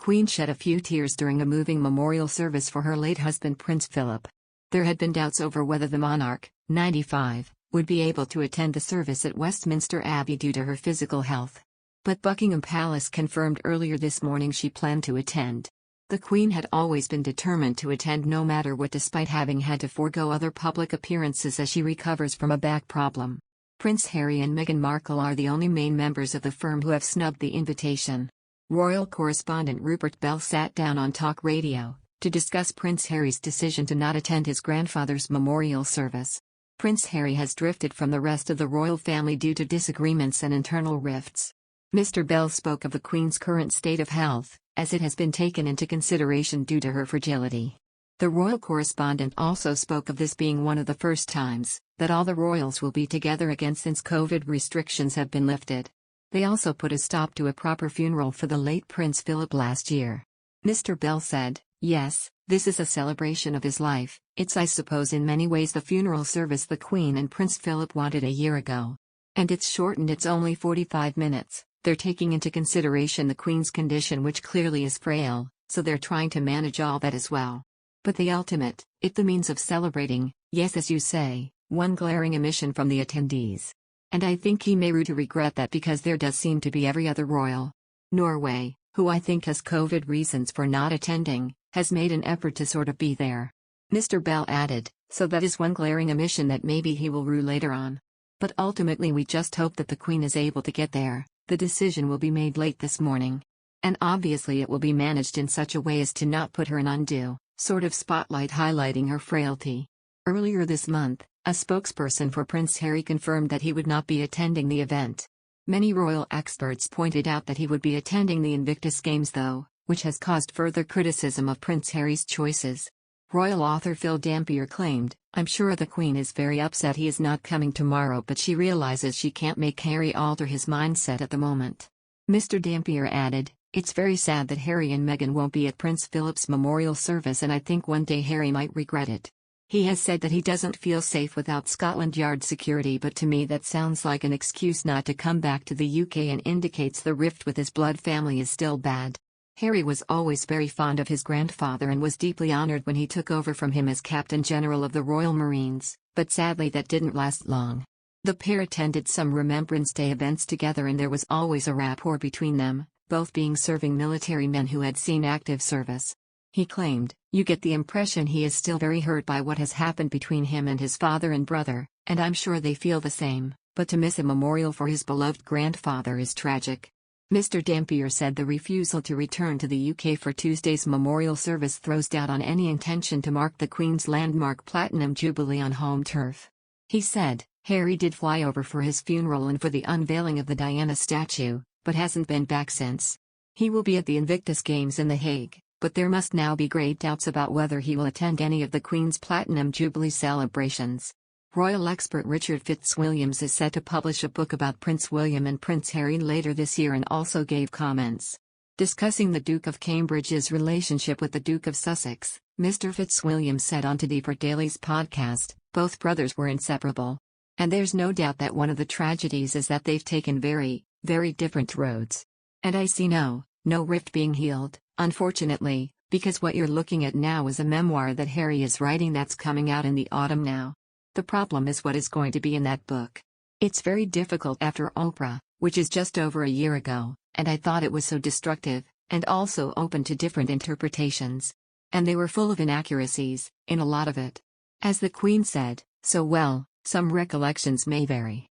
Queen shed a few tears during a moving memorial service for her late husband Prince Philip. There had been doubts over whether the monarch, 95, would be able to attend the service at Westminster Abbey due to her physical health. But Buckingham Palace confirmed earlier this morning she planned to attend. The Queen had always been determined to attend no matter what, despite having had to forego other public appearances as she recovers from a back problem. Prince Harry and Meghan Markle are the only main members of the firm who have snubbed the invitation. Royal correspondent Rupert Bell sat down on talk radio to discuss Prince Harry's decision to not attend his grandfather's memorial service. Prince Harry has drifted from the rest of the royal family due to disagreements and internal rifts. Mr. Bell spoke of the Queen's current state of health, as it has been taken into consideration due to her fragility. The royal correspondent also spoke of this being one of the first times that all the royals will be together again since COVID restrictions have been lifted. They also put a stop to a proper funeral for the late Prince Philip last year. Mr. Bell said, "Yes, this is a celebration of his life. It's, I suppose, in many ways the funeral service the Queen and Prince Philip wanted a year ago. And it's shortened, it's only 45 minutes. They're taking into consideration the Queen's condition, which clearly is frail, so they're trying to manage all that as well. But the ultimate, if the means of celebrating, yes, as you say, one glaring omission from the attendees. And I think he may regret that, because there does seem to be every other royal. Norway, who I think has COVID reasons for not attending, has made an effort to sort of be there." Mr. Bell added, "So that is one glaring omission that maybe he will rue later on. But ultimately we just hope that the Queen is able to get there. The decision will be made late this morning. And obviously it will be managed in such a way as to not put her in undue sort of spotlight highlighting her frailty." Earlier this month, a spokesperson for Prince Harry confirmed that he would not be attending the event. Many royal experts pointed out that he would be attending the Invictus Games though, which has caused further criticism of Prince Harry's choices. Royal author Phil Dampier claimed, "I'm sure the Queen is very upset he is not coming tomorrow, but she realizes she can't make Harry alter his mindset at the moment." Mr. Dampier added, "It's very sad that Harry and Meghan won't be at Prince Philip's memorial service, and I think one day Harry might regret it. He has said that he doesn't feel safe without Scotland Yard security, but to me that sounds like an excuse not to come back to the UK and indicates the rift with his blood family is still bad." Harry was always very fond of his grandfather and was deeply honored when he took over from him as Captain General of the Royal Marines, but sadly that didn't last long. The pair attended some Remembrance Day events together and there was always a rapport between them, both being serving military men who had seen active service. He claimed, "You get the impression he is still very hurt by what has happened between him and his father and brother, and I'm sure they feel the same, but to miss a memorial for his beloved grandfather is tragic." Mr. Dampier said the refusal to return to the UK for Tuesday's memorial service throws doubt on any intention to mark the Queen's landmark Platinum Jubilee on home turf. He said, "Harry did fly over for his funeral and for the unveiling of the Diana statue, but hasn't been back since. He will be at the Invictus Games in The Hague, but there must now be great doubts about whether he will attend any of the Queen's Platinum Jubilee celebrations." Royal expert Richard Fitzwilliams is set to publish a book about Prince William and Prince Harry later this year and also gave comments. Discussing the Duke of Cambridge's relationship with the Duke of Sussex, Mr. Fitzwilliams said on Today for Daily's podcast, "Both brothers were inseparable. And there's no doubt that one of the tragedies is that they've taken very, very different roads. And I see no rift being healed, unfortunately, because what you're looking at now is a memoir that Harry is writing that's coming out in the autumn now. The problem is what is going to be in that book. It's very difficult after Oprah, which is just over a year ago, and I thought it was so destructive, and also open to different interpretations. And they were full of inaccuracies, in a lot of it. As the Queen said, so well, some recollections may vary.